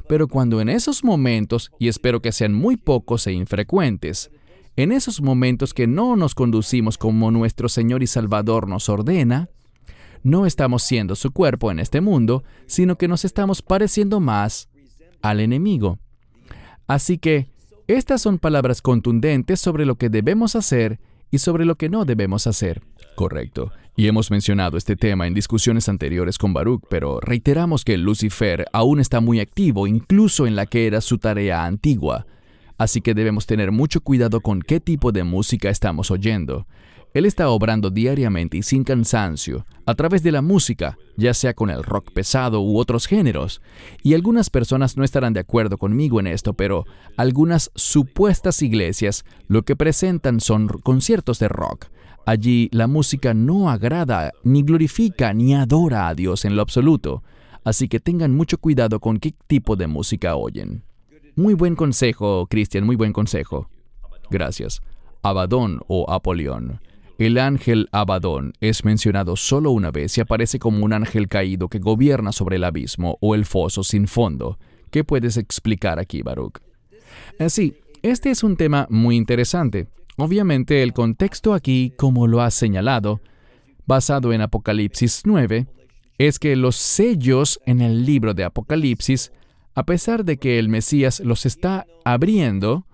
pero cuando en esos momentos, y espero que sean muy pocos e infrecuentes, en esos momentos que no nos conducimos como nuestro Señor y Salvador nos ordena, no estamos siendo su cuerpo en este mundo, sino que nos estamos pareciendo más al enemigo. Así que, estas son palabras contundentes sobre lo que debemos hacer y sobre lo que no debemos hacer. Correcto. Y hemos mencionado este tema en discusiones anteriores con Baruch, pero reiteramos que Lucifer aún está muy activo, incluso en la que era su tarea antigua. Así que debemos tener mucho cuidado con qué tipo de música estamos oyendo. Él está obrando diariamente y sin cansancio, a través de la música, ya sea con el rock pesado u otros géneros. Y algunas personas no estarán de acuerdo conmigo en esto, pero algunas supuestas iglesias lo que presentan son conciertos de rock. Allí la música no agrada, ni glorifica, ni adora a Dios en lo absoluto. Así que tengan mucho cuidado con qué tipo de música oyen. Muy buen consejo, Cristian, muy buen consejo. Gracias. Abadón o Apolión. El ángel Abadón es mencionado solo una vez y aparece como un ángel caído que gobierna sobre el abismo o el foso sin fondo. ¿Qué puedes explicar aquí, Baruch? Sí, este es un tema muy interesante. Obviamente, el contexto aquí, como lo has señalado, basado en Apocalipsis 9, es que los sellos en el libro de Apocalipsis, a pesar de que el Mesías los está abriendo,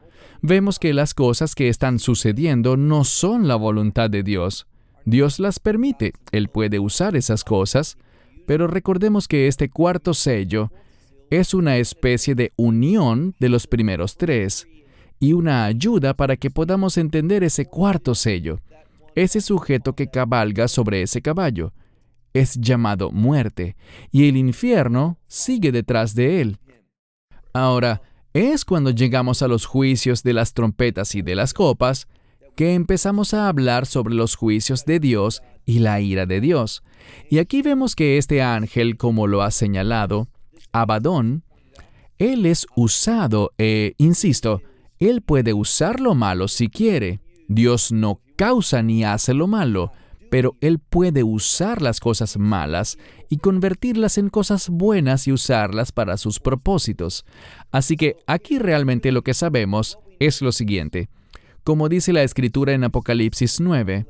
vemos que las cosas que están sucediendo no son la voluntad de Dios. Dios las permite, Él puede usar esas cosas, pero recordemos que este cuarto sello es una especie de unión de los primeros tres y una ayuda para que podamos entender ese cuarto sello. Ese sujeto que cabalga sobre ese caballo es llamado muerte, y el infierno sigue detrás de él. Ahora, es cuando llegamos a los juicios de las trompetas y de las copas que empezamos a hablar sobre los juicios de Dios y la ira de Dios. Y aquí vemos que este ángel, como lo ha señalado, Abadón, él es usado, insisto, él puede usar lo malo si quiere. Dios no causa ni hace lo malo, pero Él puede usar las cosas malas y convertirlas en cosas buenas y usarlas para sus propósitos. Así que aquí realmente lo que sabemos es lo siguiente. Como dice la Escritura en Apocalipsis 9,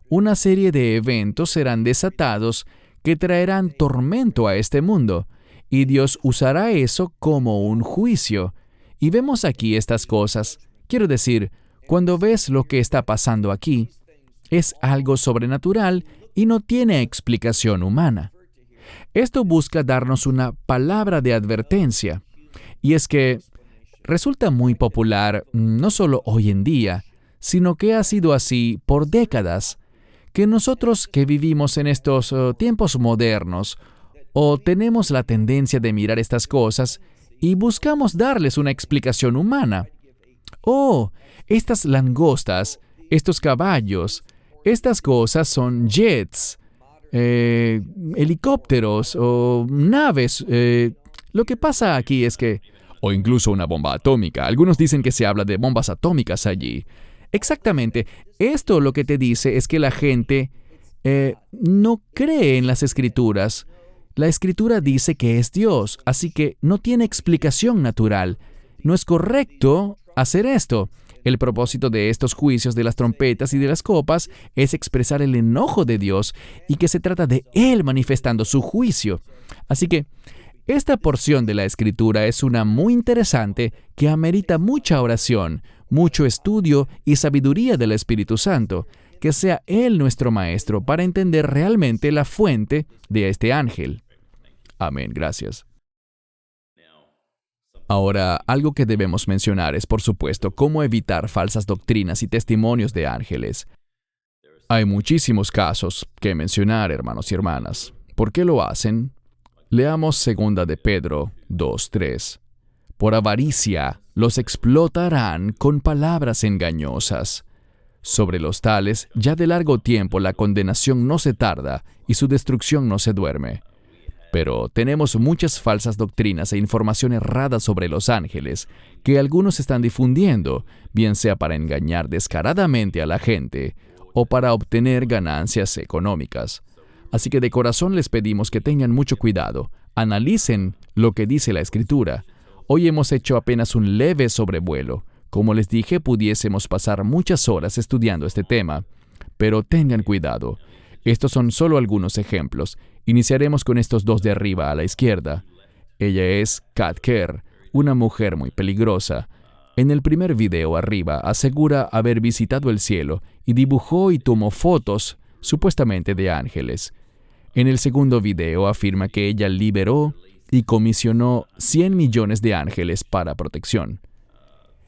una serie de eventos serán desatados que traerán tormento a este mundo, y Dios usará eso como un juicio. Y vemos aquí estas cosas. Quiero decir, cuando ves lo que está pasando aquí, es algo sobrenatural y no tiene explicación humana. Esto busca darnos una palabra de advertencia, y es que resulta muy popular, no solo hoy en día, sino que ha sido así por décadas, que nosotros que vivimos en estos tiempos modernos, o tenemos la tendencia de mirar estas cosas y buscamos darles una explicación humana. Oh, estas langostas, estos caballos, estas cosas son jets, helicópteros o naves. Lo que pasa aquí es que... O incluso una bomba atómica. Algunos dicen que se habla de bombas atómicas allí. Exactamente. Esto lo que te dice es que la gente no cree en las Escrituras. La Escritura dice que es Dios, así que no tiene explicación natural. No es correcto hacer esto. El propósito de estos juicios de las trompetas y de las copas es expresar el enojo de Dios y que se trata de Él manifestando su juicio. Así que esta porción de la Escritura es una muy interesante que amerita mucha oración, mucho estudio y sabiduría del Espíritu Santo. Que sea Él nuestro Maestro para entender realmente la fuente de este ángel. Amén, gracias. Ahora, algo que debemos mencionar es, por supuesto, cómo evitar falsas doctrinas y testimonios de ángeles. Hay muchísimos casos que mencionar, hermanos y hermanas. ¿Por qué lo hacen? Leamos 2 de Pedro 2:3. Por avaricia los explotarán con palabras engañosas. Sobre los tales, ya de largo tiempo la condenación no se tarda y su destrucción no se duerme. Pero tenemos muchas falsas doctrinas e información errada sobre los ángeles que algunos están difundiendo, bien sea para engañar descaradamente a la gente o para obtener ganancias económicas. Así que de corazón les pedimos que tengan mucho cuidado, analicen lo que dice la Escritura. Hoy hemos hecho apenas un leve sobrevuelo. Como les dije, pudiésemos pasar muchas horas estudiando este tema, pero tengan cuidado. Estos son solo algunos ejemplos. Iniciaremos con estos dos de arriba a la izquierda. Ella es Kat Kerr, una mujer muy peligrosa. En el primer video arriba asegura haber visitado el cielo y dibujó y tomó fotos, supuestamente de ángeles. En el segundo video afirma que ella liberó y comisionó 100 millones de ángeles para protección.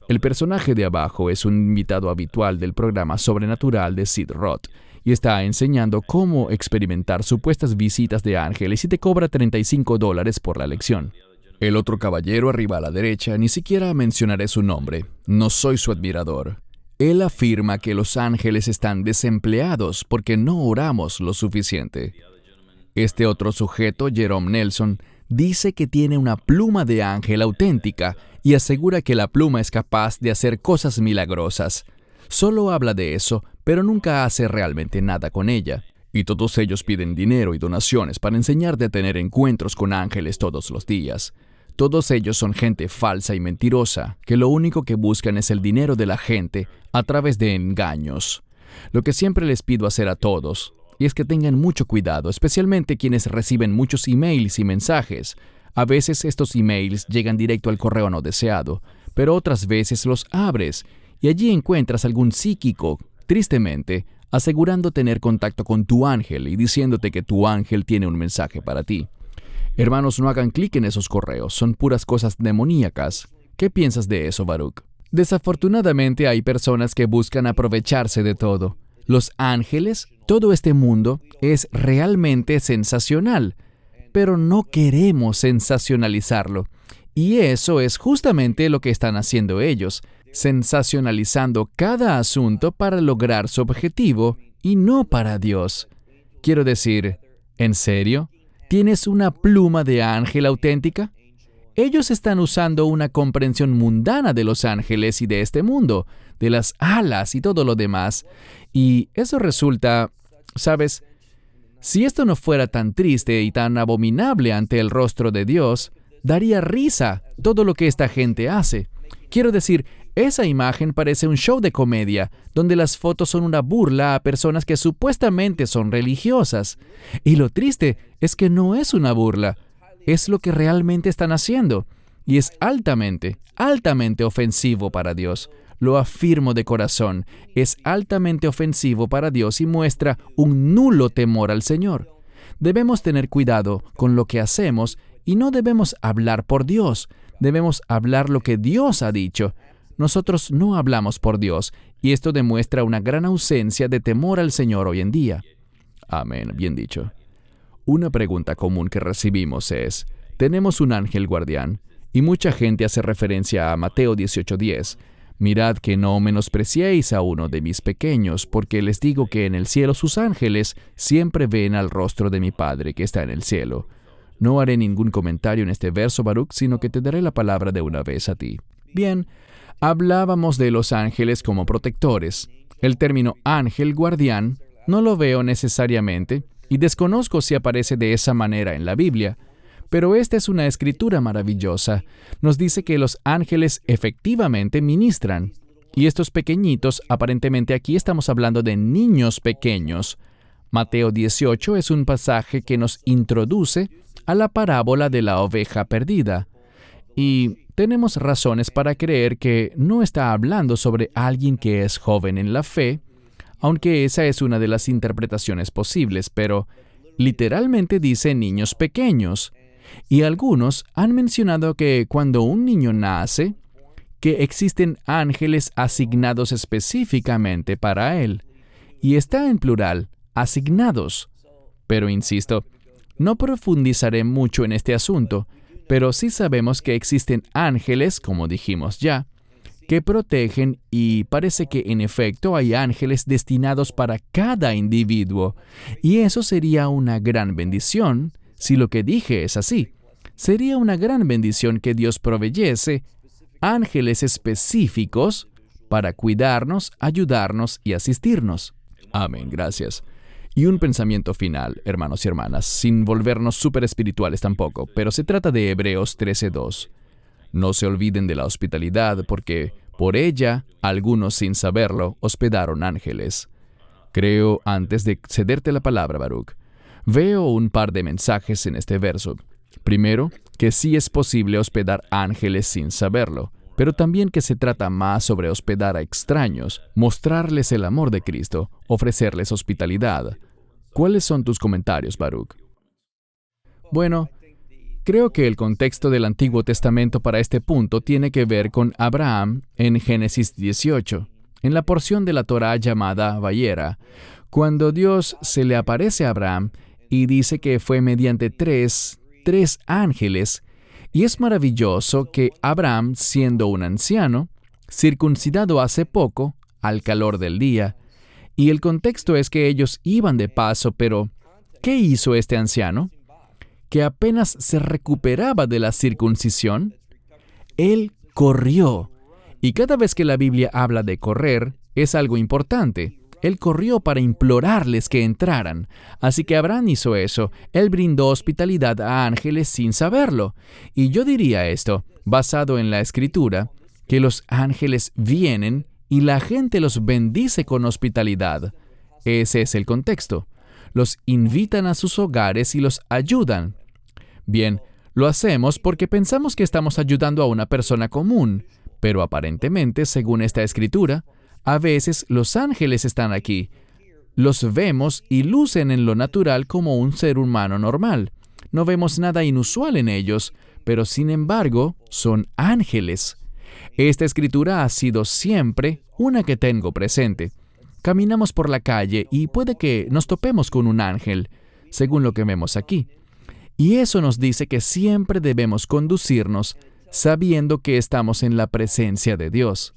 El personaje de abajo es un invitado habitual del programa Sobrenatural de Sid Roth y está enseñando cómo experimentar supuestas visitas de ángeles y te cobra $35 por la lección. El otro caballero arriba a la derecha, ni siquiera mencionaré su nombre, no soy su admirador. Él afirma que los ángeles están desempleados porque no oramos lo suficiente. Este otro sujeto, Jerome Nelson, dice que tiene una pluma de ángel auténtica y asegura que la pluma es capaz de hacer cosas milagrosas. Solo habla de eso, pero nunca hace realmente nada con ella. Y todos ellos piden dinero y donaciones para enseñarte a tener encuentros con ángeles todos los días. Todos ellos son gente falsa y mentirosa, que lo único que buscan es el dinero de la gente a través de engaños. Lo que siempre les pido hacer a todos, y es que tengan mucho cuidado, especialmente quienes reciben muchos emails y mensajes. A veces estos emails llegan directo al correo no deseado, pero otras veces los abres y allí encuentras algún psíquico, tristemente, asegurando tener contacto con tu ángel y diciéndote que tu ángel tiene un mensaje para ti. Hermanos, no hagan clic en esos correos, son puras cosas demoníacas. ¿Qué piensas de eso, Baruch? Desafortunadamente hay personas que buscan aprovecharse de todo. Los ángeles, todo este mundo, es realmente sensacional, pero no queremos sensacionalizarlo. Y eso es justamente lo que están haciendo ellos, sensacionalizando cada asunto para lograr su objetivo y no para Dios. Quiero decir, ¿en serio? ¿Tienes una pluma de ángel auténtica? Ellos están usando una comprensión mundana de los ángeles y de este mundo, de las alas y todo lo demás. Y eso resulta, ¿sabes? Si esto no fuera tan triste y tan abominable ante el rostro de Dios, daría risa todo lo que esta gente hace. Quiero decir, esa imagen parece un show de comedia, donde las fotos son una burla a personas que supuestamente son religiosas. Y lo triste es que no es una burla, es lo que realmente están haciendo. Y es altamente, altamente ofensivo para Dios. Lo afirmo de corazón, es altamente ofensivo para Dios y muestra un nulo temor al Señor. Debemos tener cuidado con lo que hacemos y no debemos hablar por Dios, debemos hablar lo que Dios ha dicho. Nosotros no hablamos por Dios, y esto demuestra una gran ausencia de temor al Señor hoy en día. Amén, bien dicho. Una pregunta común que recibimos es, tenemos un ángel guardián, Y mucha gente hace referencia a Mateo 18:10. Mirad que no menospreciéis a uno de mis pequeños, porque les digo que en el cielo sus ángeles siempre ven al rostro de mi Padre que está en el cielo. No haré ningún comentario en este verso, Baruch, sino que te daré la palabra de una vez a ti. Bien, hablábamos de los ángeles como protectores. El término ángel guardián no lo veo necesariamente y desconozco si aparece de esa manera en la Biblia. Pero esta es una escritura maravillosa. Nos dice que los ángeles efectivamente ministran. Y estos pequeñitos, aparentemente aquí estamos hablando de niños pequeños. Mateo 18 es un pasaje que nos introduce a la parábola de la oveja perdida. Y tenemos razones para creer que no está hablando sobre alguien que es joven en la fe, aunque esa es una de las interpretaciones posibles, pero literalmente dice niños pequeños. Y algunos han mencionado que cuando un niño nace, que existen ángeles asignados específicamente para él. Y está en plural, asignados. Pero insisto, no profundizaré mucho en este asunto, pero sí sabemos que existen ángeles, como dijimos ya, que protegen y parece que en efecto hay ángeles destinados para cada individuo. Y eso sería una gran bendición. Si lo que dije es así, sería una gran bendición que Dios proveyese ángeles específicos para cuidarnos, ayudarnos y asistirnos. Amén, gracias. Y un pensamiento final, hermanos y hermanas, sin volvernos súper espirituales tampoco, pero se trata de Hebreos 13:2. No se olviden de la hospitalidad, porque por ella, algunos sin saberlo, hospedaron ángeles. Creo, antes de cederte la palabra, Baruch, veo un par de mensajes en este verso. Primero, que sí es posible hospedar ángeles sin saberlo, pero también que se trata más sobre hospedar a extraños, mostrarles el amor de Cristo, ofrecerles hospitalidad. ¿Cuáles son tus comentarios, Baruch? Bueno, creo que el contexto del Antiguo Testamento para este punto tiene que ver con Abraham en Génesis 18, en la porción de la Torá llamada Vayera, cuando Dios se le aparece a Abraham y dice que fue mediante tres ángeles, y es maravilloso que Abraham, siendo un anciano, circuncidado hace poco, al calor del día, y el contexto es que ellos iban de paso, pero ¿qué hizo este anciano? Que apenas se recuperaba de la circuncisión, él corrió. Y cada vez que la Biblia habla de correr, es algo importante. Él corrió para implorarles que entraran. Así que Abraham hizo eso. Él brindó hospitalidad a ángeles sin saberlo. Y yo diría esto, basado en la Escritura, que los ángeles vienen y la gente los bendice con hospitalidad. Ese es el contexto. Los invitan a sus hogares y los ayudan. Bien, lo hacemos porque pensamos que estamos ayudando a una persona común, pero aparentemente, según esta Escritura, a veces los ángeles están aquí. Los vemos y lucen en lo natural como un ser humano normal. No vemos nada inusual en ellos, pero sin embargo, son ángeles. Esta Escritura ha sido siempre una que tengo presente. Caminamos por la calle y puede que nos topemos con un ángel, según lo que vemos aquí. Y eso nos dice que siempre debemos conducirnos sabiendo que estamos en la presencia de Dios.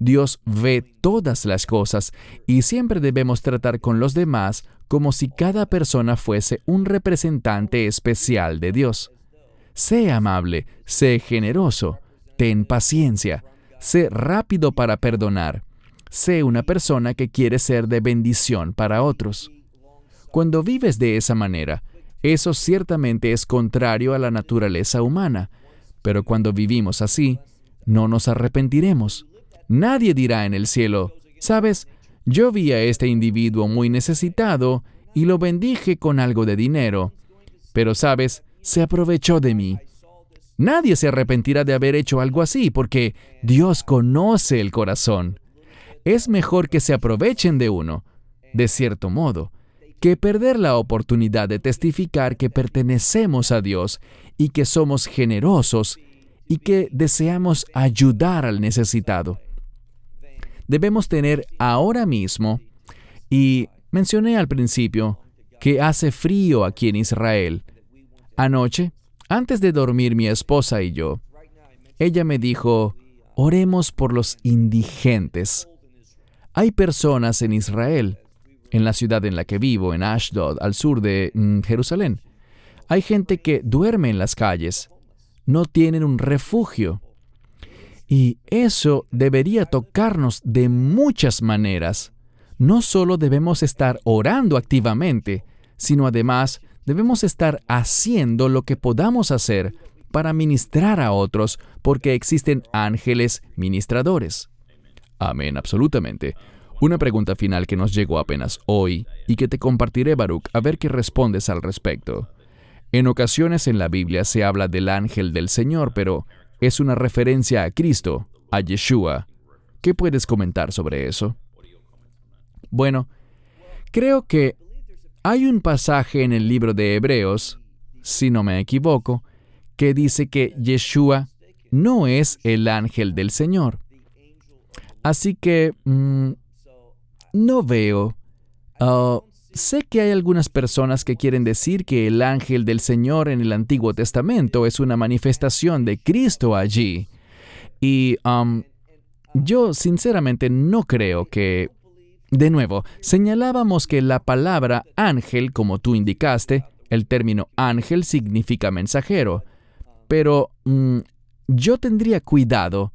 Dios ve todas las cosas y siempre debemos tratar con los demás como si cada persona fuese un representante especial de Dios. Sé amable, sé generoso, ten paciencia, sé rápido para perdonar. Sé una persona que quiere ser de bendición para otros. Cuando vives de esa manera, eso ciertamente es contrario a la naturaleza humana, pero cuando vivimos así, no nos arrepentiremos. Nadie dirá en el cielo, ¿sabes? Yo vi a este individuo muy necesitado y lo bendije con algo de dinero, pero, ¿sabes? Se aprovechó de mí. Nadie se arrepentirá de haber hecho algo así porque Dios conoce el corazón. Es mejor que se aprovechen de uno, de cierto modo, que perder la oportunidad de testificar que pertenecemos a Dios y que somos generosos y que deseamos ayudar al necesitado. Debemos tener ahora mismo, y mencioné al principio que hace frío aquí en Israel. Anoche, antes de dormir mi esposa y yo, ella me dijo, oremos por los indigentes. Hay personas en Israel, en la ciudad en la que vivo, en Ashdod, al sur de Jerusalén. Hay gente que duerme en las calles, no tienen un refugio. Y eso debería tocarnos de muchas maneras. No solo debemos estar orando activamente, sino además debemos estar haciendo lo que podamos hacer para ministrar a otros, porque existen ángeles ministradores. Amén, absolutamente. Una pregunta final que nos llegó apenas hoy y que te compartiré, Baruch, a ver qué respondes al respecto. En ocasiones en la Biblia se habla del ángel del Señor, pero es una referencia a Cristo, a Yeshua. ¿Qué puedes comentar sobre eso? Bueno, creo que hay un pasaje en el libro de Hebreos, si no me equivoco, que dice que Yeshua no es el ángel del Señor. Así que no veo. Sé que hay algunas personas que quieren decir que el ángel del Señor en el Antiguo Testamento es una manifestación de Cristo allí. Y yo sinceramente no creo que... De nuevo, señalábamos que la palabra ángel, como tú indicaste, el término ángel significa mensajero. Pero yo tendría cuidado.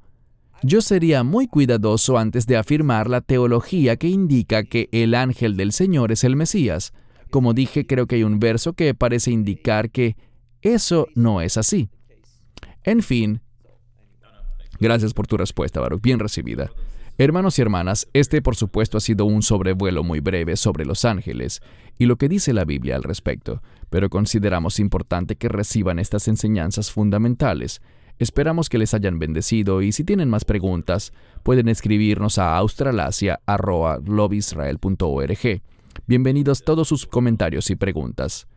Yo sería muy cuidadoso antes de afirmar la teología que indica que el ángel del Señor es el Mesías. Como dije, creo que hay un verso que parece indicar que eso no es así. En fin, gracias por tu respuesta, Baruch, bien recibida. Hermanos y hermanas, este por supuesto ha sido un sobrevuelo muy breve sobre los ángeles y lo que dice la Biblia al respecto, pero consideramos importante que reciban estas enseñanzas fundamentales. Esperamos que les hayan bendecido y si tienen más preguntas, pueden escribirnos a australasia@globisrael.org. Bienvenidos todos sus comentarios y preguntas.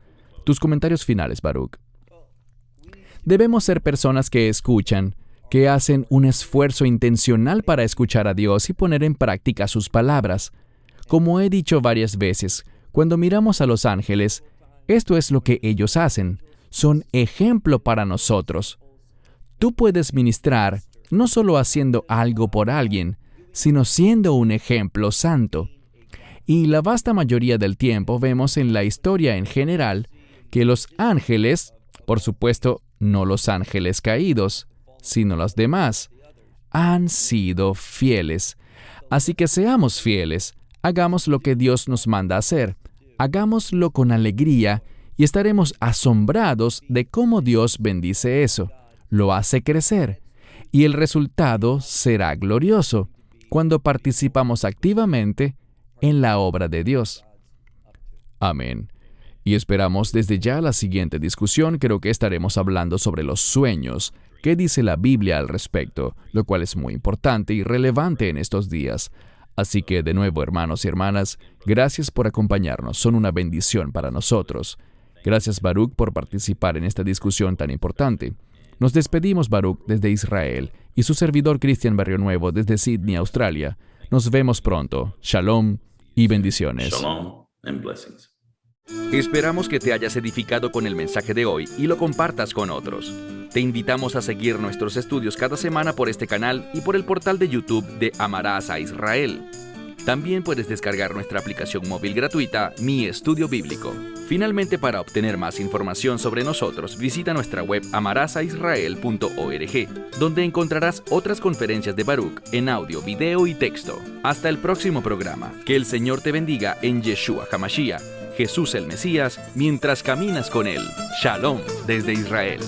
Tus comentarios finales, Baruch. Debemos ser personas que escuchan, que hacen un esfuerzo intencional para escuchar a Dios y poner en práctica sus palabras. Como he dicho varias veces, cuando miramos a los ángeles, esto es lo que ellos hacen. Son ejemplo para nosotros. Tú puedes ministrar no solo haciendo algo por alguien, sino siendo un ejemplo santo. Y la vasta mayoría del tiempo vemos en la historia en general que los ángeles, por supuesto, no los ángeles caídos, sino los demás, han sido fieles. Así que seamos fieles, hagamos lo que Dios nos manda hacer, hagámoslo con alegría y estaremos asombrados de cómo Dios bendice eso, lo hace crecer, y el resultado será glorioso cuando participamos activamente en la obra de Dios. Amén. Y esperamos desde ya la siguiente discusión. Creo que estaremos hablando sobre los sueños. ¿Qué dice la Biblia al respecto? Lo cual es muy importante y relevante en estos días. Así que, de nuevo, hermanos y hermanas, gracias por acompañarnos. Son una bendición para nosotros. Gracias, Baruch, por participar en esta discusión tan importante. Nos despedimos, Baruch, desde Israel, y su servidor Cristian Barrionuevo desde Sydney, Australia. Nos vemos pronto. Shalom y bendiciones. Shalom and blessings. Esperamos que te hayas edificado con el mensaje de hoy y lo compartas con otros. Te invitamos a seguir nuestros estudios cada semana por este canal y por el portal de YouTube de Amarás a Israel. También puedes descargar nuestra aplicación móvil gratuita, Mi Estudio Bíblico. Finalmente, para obtener más información sobre nosotros, visita nuestra web amarasaisrael.org, donde encontrarás otras conferencias de Baruch en audio, video y texto. Hasta el próximo programa. Que el Señor te bendiga en Yeshua HaMashiach, Jesús el Mesías, mientras caminas con Él. Shalom desde Israel.